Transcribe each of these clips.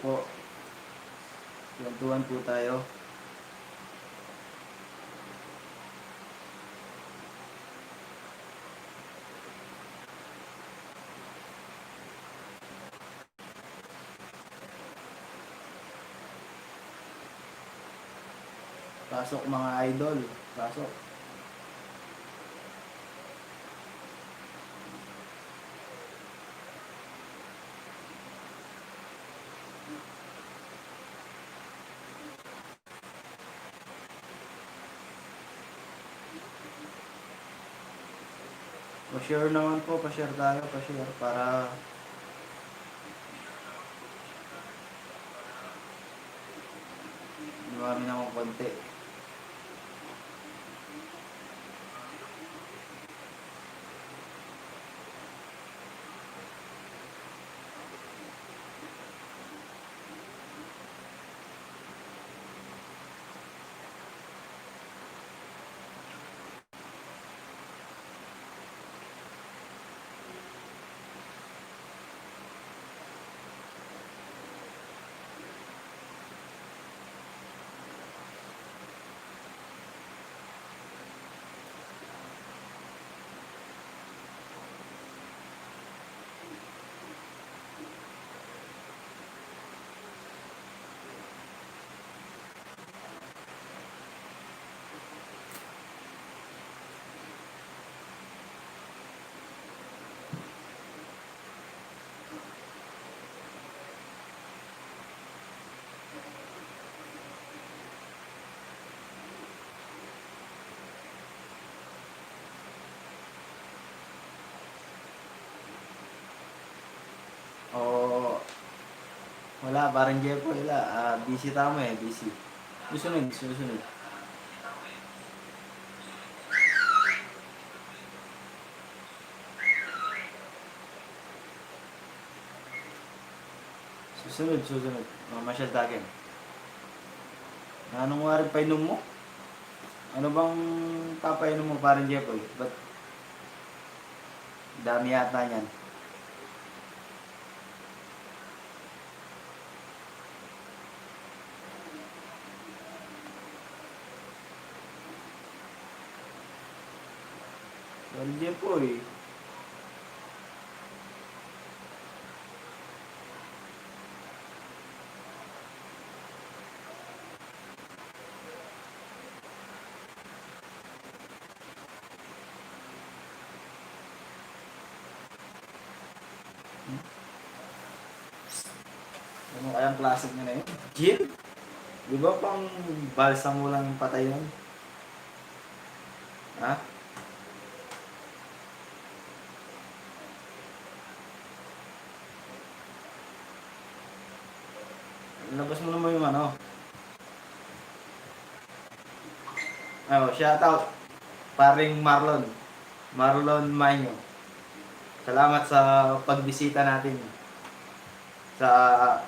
po. Kwentuhan po tayo. Pasok mga idol. Pasok. Pa-share naman po. Pa-share tayo. Pa-share para dumami naman konti. O wala, parang Jepo. Wala. Busy tamo eh. Busy. Susunod. Susunod. Susunod. Mamasyal takin. Anong nga rin painom mo? Ano bang papainom mo parang Jepo? Ba't dami yata niyan? Well, Jepo eh. Ano kayang classic niya na yun? Gin? Di ba pang balsam mo lang yung patay yun? Ha? Labas mo naman yung ano. Shout out. Paring Marlon. Marlon Maño. Salamat sa pagbisita natin sa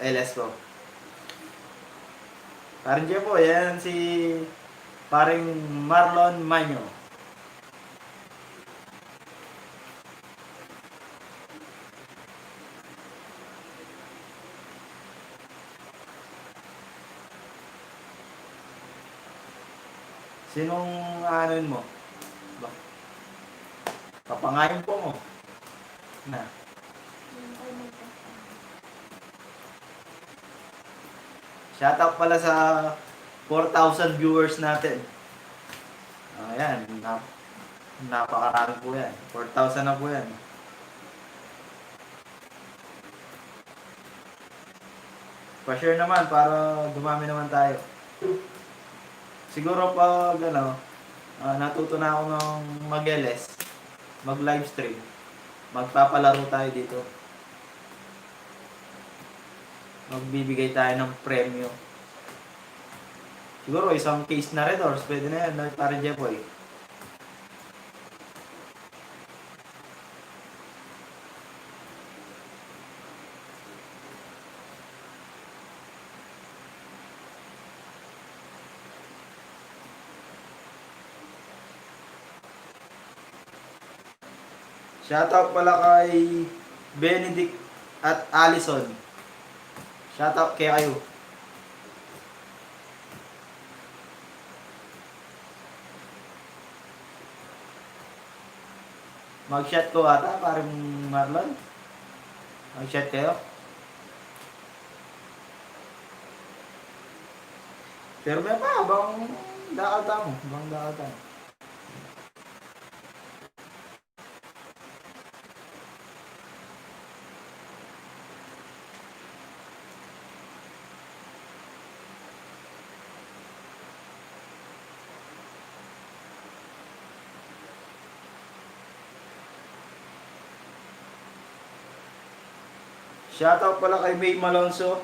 LS ko. Paring Jepo, yan si paring Marlon Maño. Sinong anuin mo? Ba? Papangayin po mo. Na. Shoutout pala sa 4,000 viewers natin. Ayan, napakarami po yan. 4,000 na po yan. Pa-share naman para dumami naman tayo. Siguro pag natuto na ako ng mag-LS, mag-livestream, magpapalaro tayo dito. Magbibigay tayo ng premyo. Siguro isang case na Red Horse, pwede na yan, para Jepoy. Shoutout pala kay Benedict at Allison. Shoutout kaya kayo. Mag-shot ko ata, parang Marlon. Mag-shot kayo. Pero may pa, bang dakal tamo. Bang dakal tamo. Shoutout pala kay May Malonzo.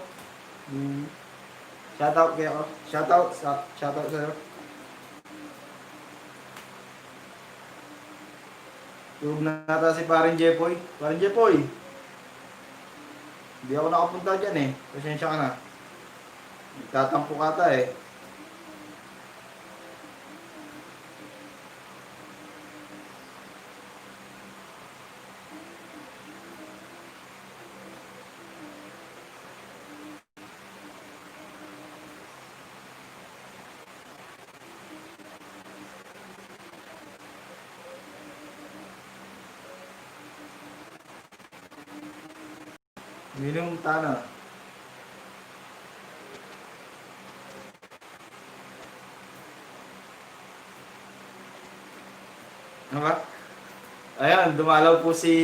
Shoutout kay ako. Shoutout sa'yo. Tulog na nata si Parin Jepoy. Parin Jepoy. Hindi ako nakapunta dyan eh. Pasensya ka na. Nagtatampo ka ata eh. Minimum tana. Ano ba? Ayan, dumalaw po si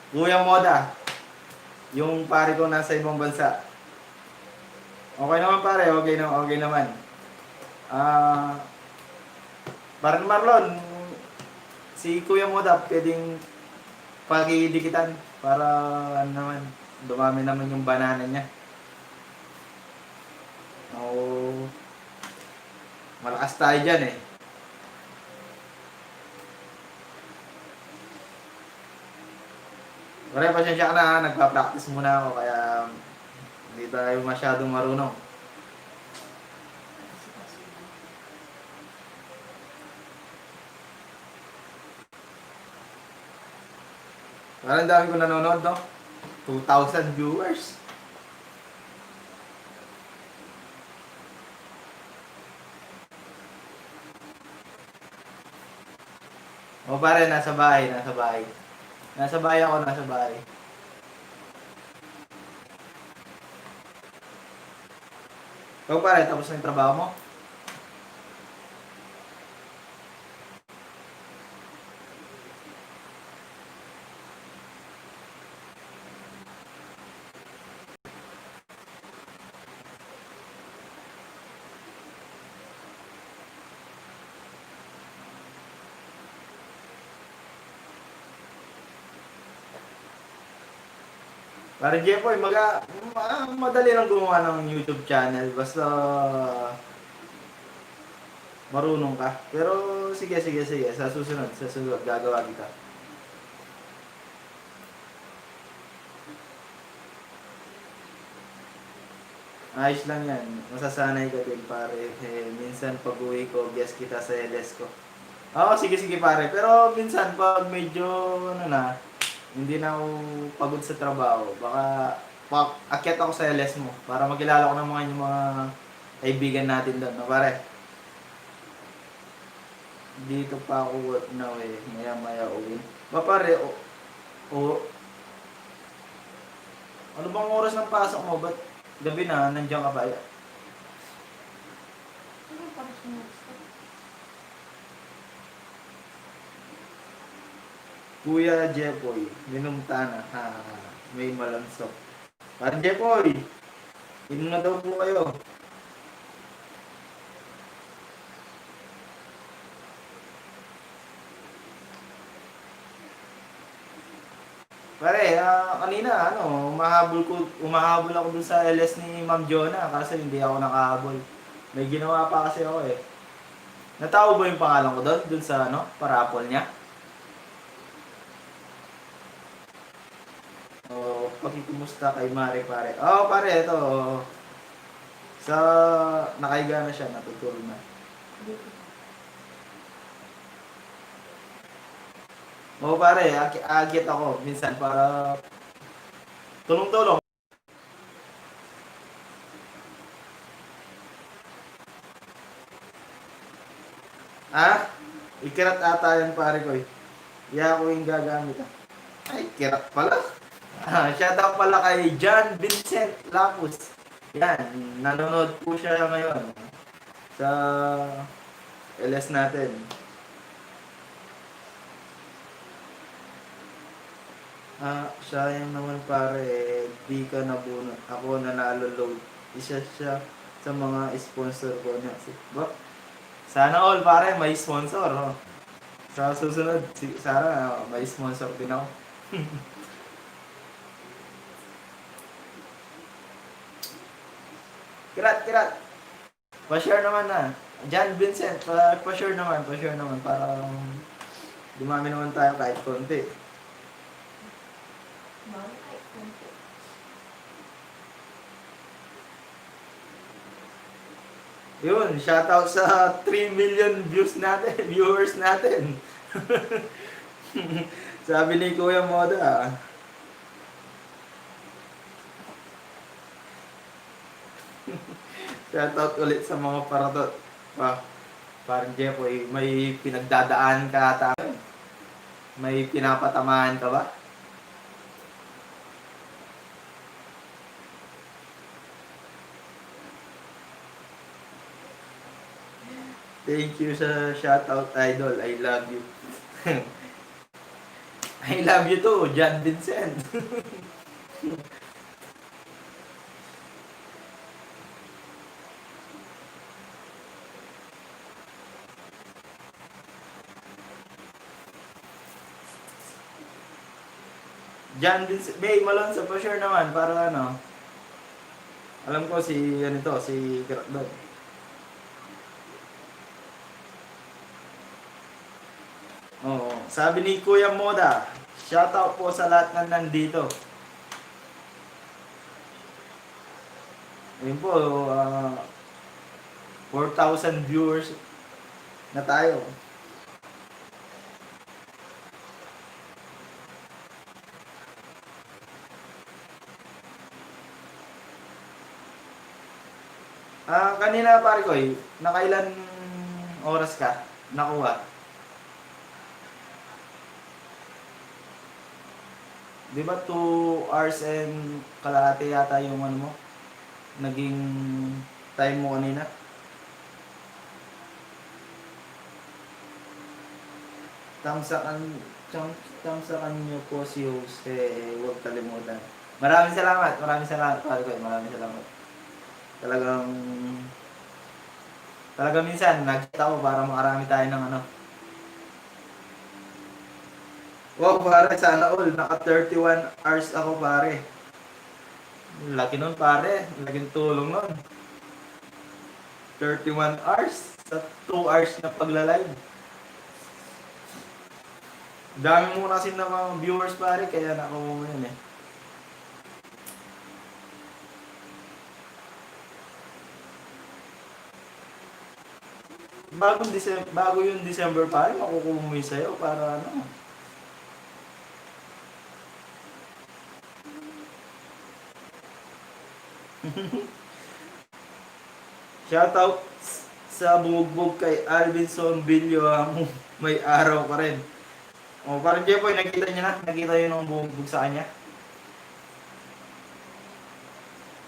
Kuya Moda. Yung pare ko nasa ibang bansa. Okay naman pare, okay naman. Parang Marlon, si Kuya Moda pwedeng pakidikitan para ano naman, dumami naman yung banana niya. Oo, malakas tayo dyan eh. Pare, pasensya ka na ha, nagpa-practice muna ako kaya hindi tayo masyadong marunong. Parang dami ko nanonood, no? 2,000 viewers. O pare, nasa bahay. Nasa bahay ako, nasa bahay. Ikaw pare, tapos na yung trabaho mo? Pare Jeffoy, madali lang gumawa ng YouTube channel. Basta marunong ka. Pero sige. Sa susunod, gagawa kita. Ayos lang yan. Masasanay ka din pare. Minsan pag uwi ko, guest kita sa LS ko. Oo, sige pare. Pero minsan pag medyo hindi na ako pagod sa trabaho, baka akyat ako sa LS mo para makilala ko ng mga kaibigan natin doon, no, pare? Dito pa ako work now eh, maya uwi. Ba pare, ano bang oras ng pasok mo? Ba't gabi na, nandiyan ka ba? Kuya Jepoy, minumtana, may malansok. Parang Jepoy, inom na daw po kayo. Pare, kanina umahabol ako dun sa LS ni Ma'am Jonah kasi hindi ako nakahabol. May ginawa pa kasi ako eh. Natao ba yung pangalan ko dun sa parapol niya? Pakikumusta kay Mare pare. Pare, ito. Nakahiga na siya, natutulog na. Pare, agit ako minsan para tulong-tulong. Ah, ikirat ata yan pare ko eh. Kaya ako yung gagamit ah. Ay, kirat pala. Shoutout pala kay John Vincent Lapus. Yan, nanonood po siya ngayon sa LS natin. Sayang naman pare, di ka nabunot. Ako nanalo load. Isa siya sa mga sponsor ko niya. Sana all pare, may sponsor. Oh. Sa susunod, Sara, may sponsor din ako. Kirat. Pa-share naman na. John Vincent, pa-share naman para dumami naman tayo kahit konti. Yun, shoutout sa 3 million viewers natin. Sabi ni Kuya Moda. Shoutout ulit sa mga paratot. Parang Jeffoy, may pinagdadaan ka ata. May pinapatamaan ka ba? Thank you sa shoutout idol. I love you. I love you too, John Vincent. John Vincent, May Malonzo pa sure naman para ano. Alam ko si si Krakdog. Oo. Sabi ni Kuya Moda, shoutout po sa lahat ng nandito. Ayun po, 4,000 viewers na tayo. Kanina pare ko nakailan oras ka nakuha? Di ba 2 hours and kalahati yata yung ano mo? Naging time mo kanina? Tamsakan niyo po si Jose, huwag kalimutan. Maraming salamat pare ko, maraming salamat. Talagang minsan nag-chat ako para makarami tayo ng ano. Wow, pare, sana all. Naka 31 hours ako, pare. Laki nun, pare. Laking tulong nun. 31 hours sa 2 hours na pagla-live. Dami mo kasi na mga viewers, pare, kaya nakuha yun eh. Bago yung December, pare, makukuha mo yun sa'yo para ano. Shoutout sa bumugbog kay Alvinson Bilyo, may araw pa rin. O, parang Jeffoy, nakita niyo na? Nakita niyo nung bumugbog sa kanya?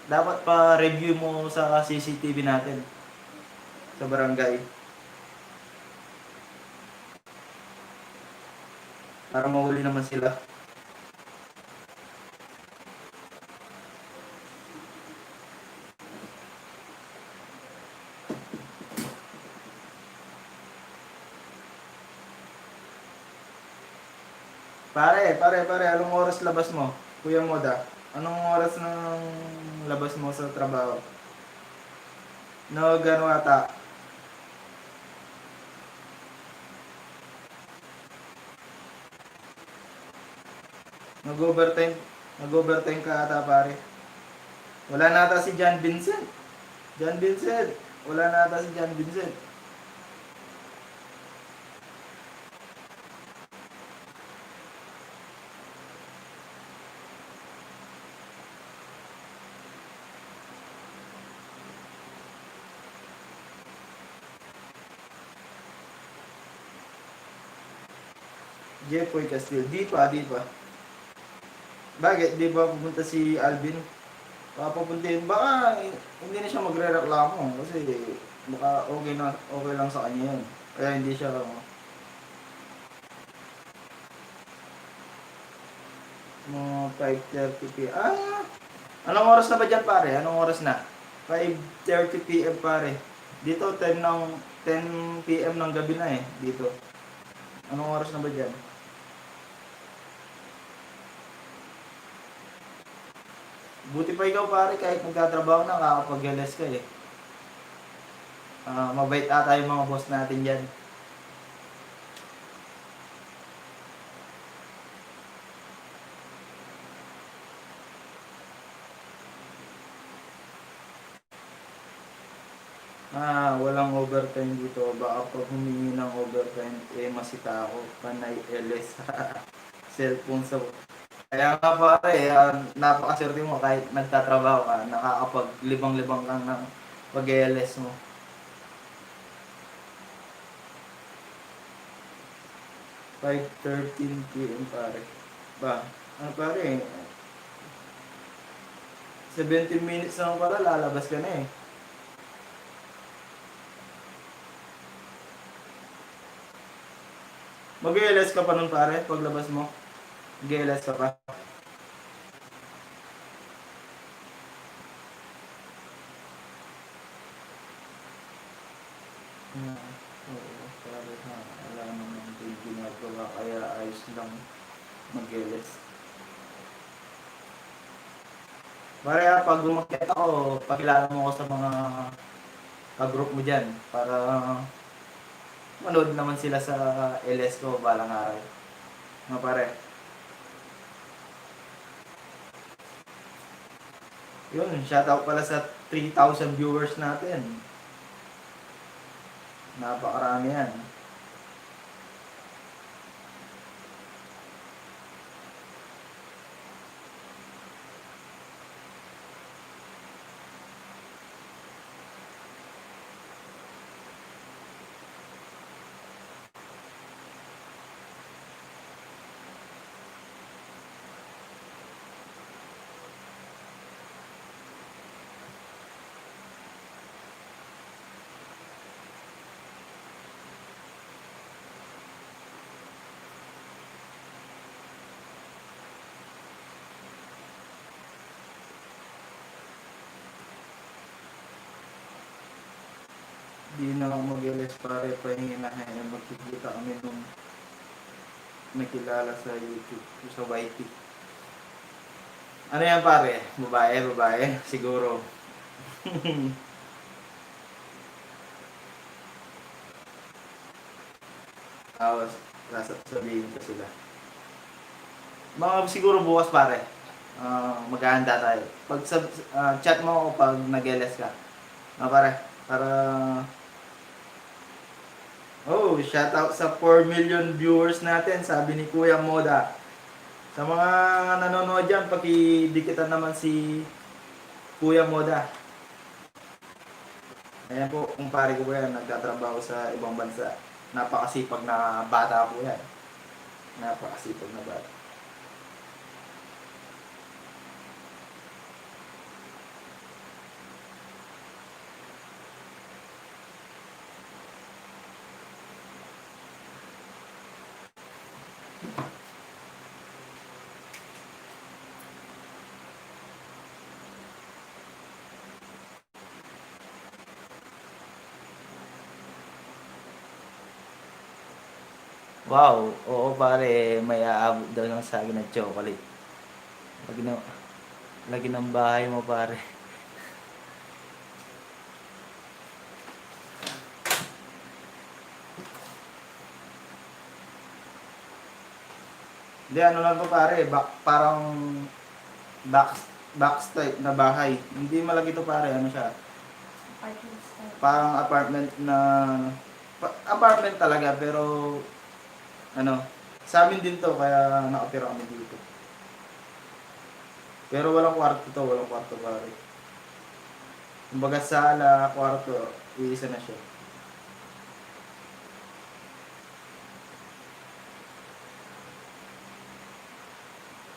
Dapat pa-review mo sa CCTV natin. Sa barangay. Para mahuli naman sila. Pare, anong oras labas mo? Kuya Moda, anong oras ng labas mo sa trabaho? No, gano'n ata. Nag-overtime ka ata, pare. Wala na ata si John Vincent. Wala na ata si John Vincent. Jepoy Castillo. Di pa, di pa. Bakit? Di ba pupunta si Alvin? Papapuntin. Baka hindi na siya magre-reklamo. Kasi baka okay lang sa kanya yun. Kaya hindi siya, mga 5:30 p.m. Anong oras na ba dyan pare? Anong oras na? 5:30 p.m. pare. Dito 10 p.m. ng gabi na eh. Dito. Anong oras na ba dyan? Buti pa ikaw pare, kahit magtatrabaho na, kakapag-LS ka eh. Mabait ata yung mga boss natin dyan. Walang overtime dito. Baka pag humingi ng overtime, masita ako. Panay LS. Cellphone sa... Kaya nga pare, napakaswerte mo kahit nagtatrabaho ka, nakakapag-libang-libang kang ng pag-LS mo. 5:13 p.m. pare. Ba, ano pare, 17 minutes lang pala, lalabas ka na eh. Mag-LS ka pa nun pare, paglabas mo? Mag-LS ka pa? Oo, pare ha, wala naman din ginagawa, kaya ayos lang mag-LS. Pare ha, pag lumakit ako, pakilala mo ako sa mga ka-group mo dyan, para manood naman sila sa LS ko balang araw. Mga pare. Yun, shoutout pala sa 3,000 viewers natin. Napakarami yan. Di na ako mag-LS pare, pahinginahin. Magkikita kami nung nakilala sa YouTube, sa YT. Ano yan pare? Babae, babae? Siguro. Tapos, sasabihin ko sila. Mga siguro bukas pare. Maghahanda tayo. Pag chat mo ako pag nag-LS ka. Pare, para... Oh, shoutout sa 4 million viewers natin, sabi ni Kuya Moda. Sa mga nanonood dyan, pakidikitan naman si Kuya Moda. Ayan po, kumpare ko po yan, nagtatrabaho sa ibang bansa. Napakasipag na bata po yan. Napakasipag na bata. Wow, oo pare, may aabot daw ng saging ng chocolate. Lagi ng, lagi ng bahay mo pare. Hindi, ano lang to pare, parang box, box type na bahay. Hindi malaki to pare, ano siya. Parang apartment na, apartment talaga, pero ano, sa amin din to, kaya nakatira kami dito. Pero walang kwarto to, walang kwarto pare. Kumbaga sala, kwarto, iisa na siya.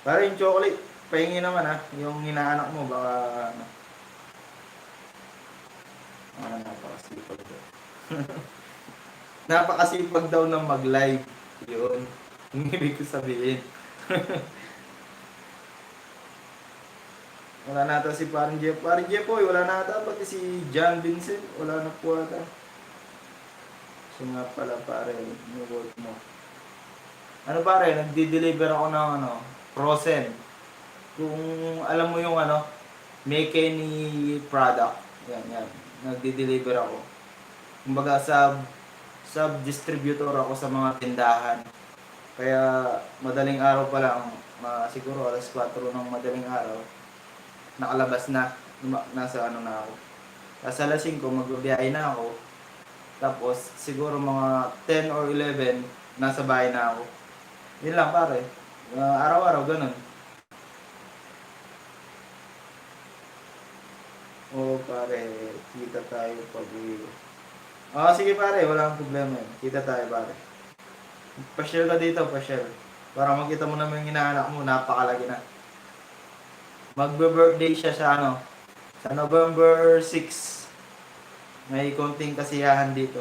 Para yung chocolate, pahingi naman ha. Yung inaanak mo, baka ano. Napakasipag daw. Napakasipag daw ng mag-live. Yun. Yung ibig ko sabihin. Wala na ata si Parang Jeff. Parang Jeff po, wala na ata. Pati si John Vincent, wala na po ata. So nga pala pare, yung work mo. Ano pare, nagdi-deliver ako ng ano, frozen. Kung alam mo yung ano, make any product. Yan, yan. Nagdi-deliver ako. Kumbaga sub-distributor ako sa mga tindahan. Kaya madaling araw pa lang, siguro alas 4 ng madaling araw, nakalabas na, nasa ano na ako. Tapos alas 5, magbabiyahe na ako. Tapos siguro mga 10 or 11, nasa bahay na ako. Yun lang pare. Araw-araw ganun. Oo pare, kita tayo pag uwi ko. Sige pare, wala akong problema yun. Kita tayo pare. Pasyal ka dito, pasyal. Para makita mo naman yung inaanak mo, napakalaki na. Magbe-birthday siya sa ano, sa November 6. May konting kasiyahan dito.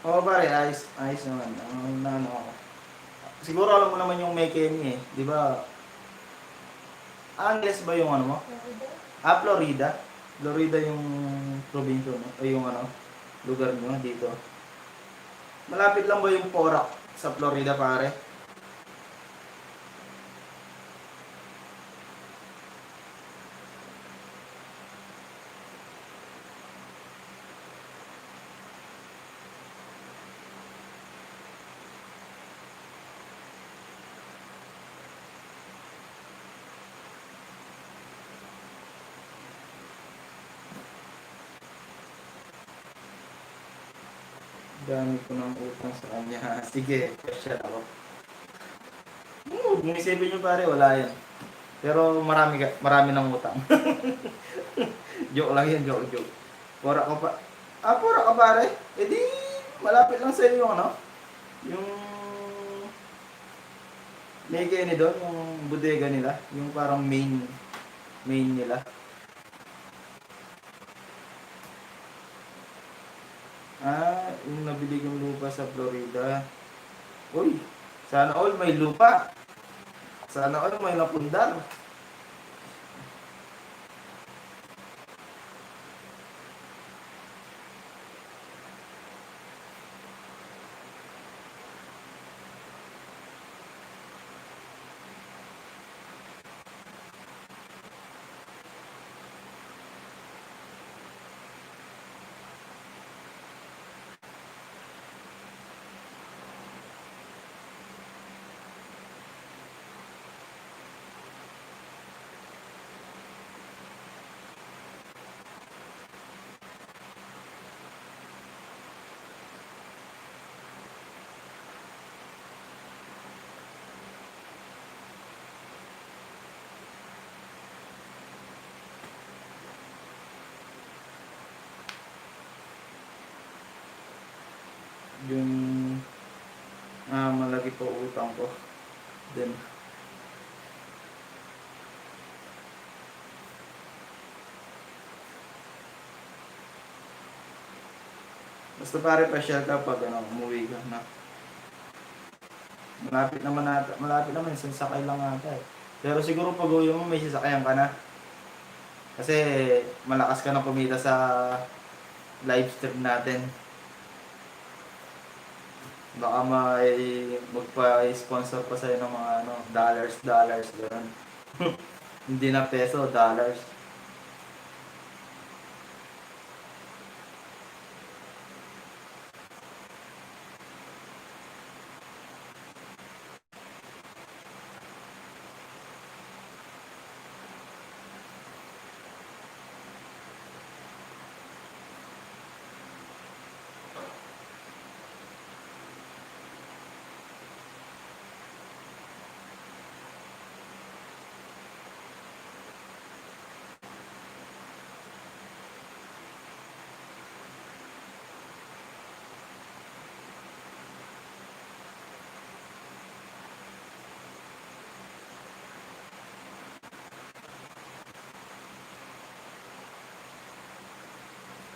Oo pare, ayos naman. Ano ako. Siguro alam mo naman yung may Kenny eh. Di ba? Angeles ba yung ano mo? Florida. Florida yung probinsya mo. O yung ano, lugar nyo dito. Malapit lang ba yung Porac sa Florida pare? Dami ko ng utang sa kanya. Sige, question ako. Kung isipin nyo pare, wala yan. Pero marami ng utang. Joke lang yan, joke. Pora ka pa. Pora ka pare. E di, malapit lang sa iyo yung ano, yung may ni doon, yung bodega nila, yung parang main nila. Yung nabili kong lupa sa Florida. Uy, sana all may lupa. Sana all may napundar. Yung malaki po utang ko. Then, basta pare pa-share ka pag umuwi ka na. Malapit naman, isang sakay lang ata eh. Pero siguro pag uwi mo may sasakyan ka na. Kasi malakas ka na kumita sa live stream natin. Baka magpa-sponsor pa sa'yo ng mga dollars, gano'n. Hindi na peso, dollars.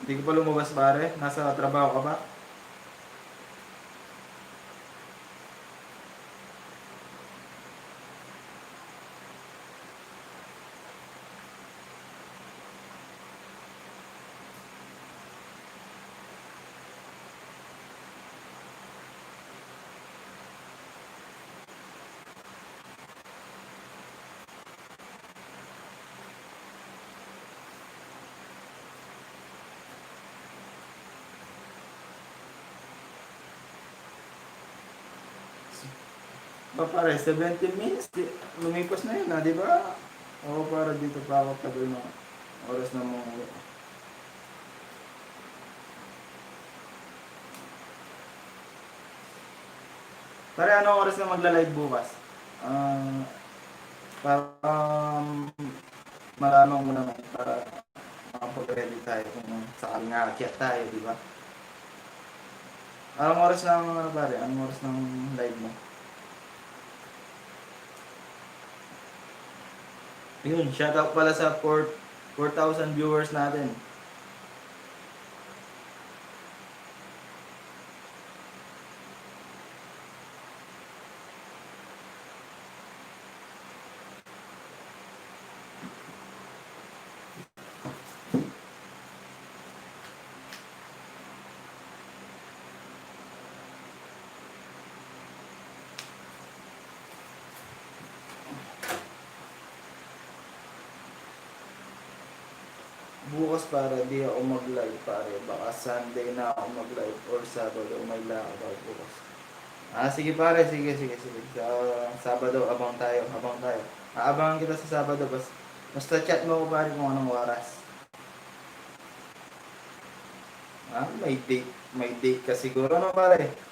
Hindi ka pa lumabas pare? Nasa trabaho ka pa? Ba pare, 70 minutes, lumipas na yun di ba? Oo, para dito pa ako tagal ng oras na mo. Pare, anong oras na magla-live bukas? Ah, para malaman mo naman, para makapag-ready tayo kung sakaling aakyat tayo, di ba? Anong oras ng, ano pare, anong oras ng live mo? Yun, shoutout pala sa 4,000 viewers natin. Bukas para di ako mag-live pare. Baka Sunday na ako mag-live or Sabado may lakad ako bukas. Sige pare, sige. Sa Sabado, abang tayo. Aabangan kita sa Sabado, basta chat mo ko pare kung anong oras. May date ka siguro no pare?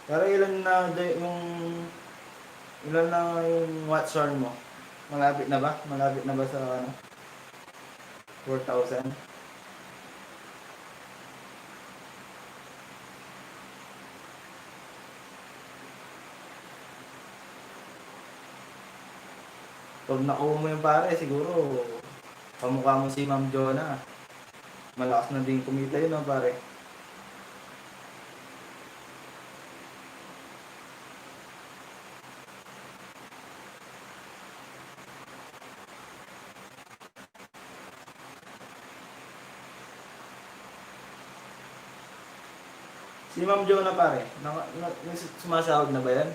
Pero ilan na yung watch hour mo? Malapit na ba? Malapit na ba sa 4,000? Pag nakuha mo yung pare, siguro kamukha mo si Ma'am Jonah. Malakas na din kumita yun, no, pare. Si Ma'am Jonah, pare, sumasahod na ba yan?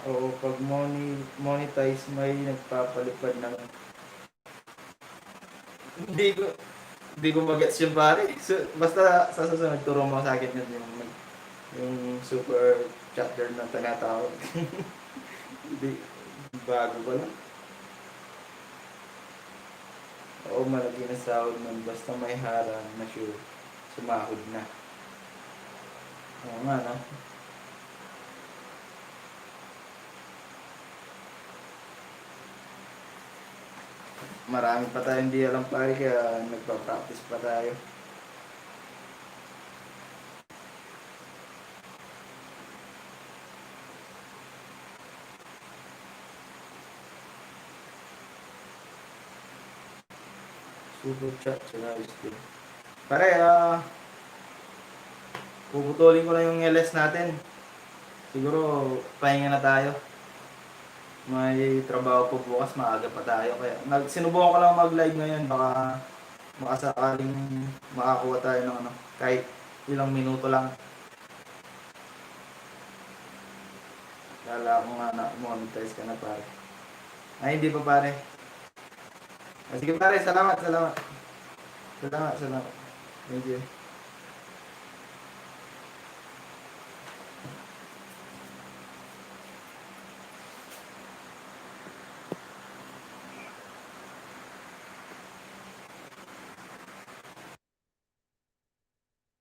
Oo, pag monetize may nagpapalipad ng hindi ko hindi ko magets yung pare. So, basta sa susunod turo mo sa akin yung super chatter na tinatawag. Hindi bago pa lang. Oo, malaki na sahod nun basta may harang na sure sumahod na. Oo nga, no? Marami pa tayo hindi alam pare kaya nagpa-practice pa tayo. Super chat sa din. Pare, puputulin ko na yung LS natin. Siguro pahinga na tayo. May trabaho po bukas, maaga pa tayo. Kaya sinubukan ko lang mag-live ngayon. Baka sakaling makakuha tayo ng kahit ilang minuto lang. Kala ko nga na monetize ka na pare. Ay, hindi pa pare. Sige pare, salamat. Salamat. Thank you.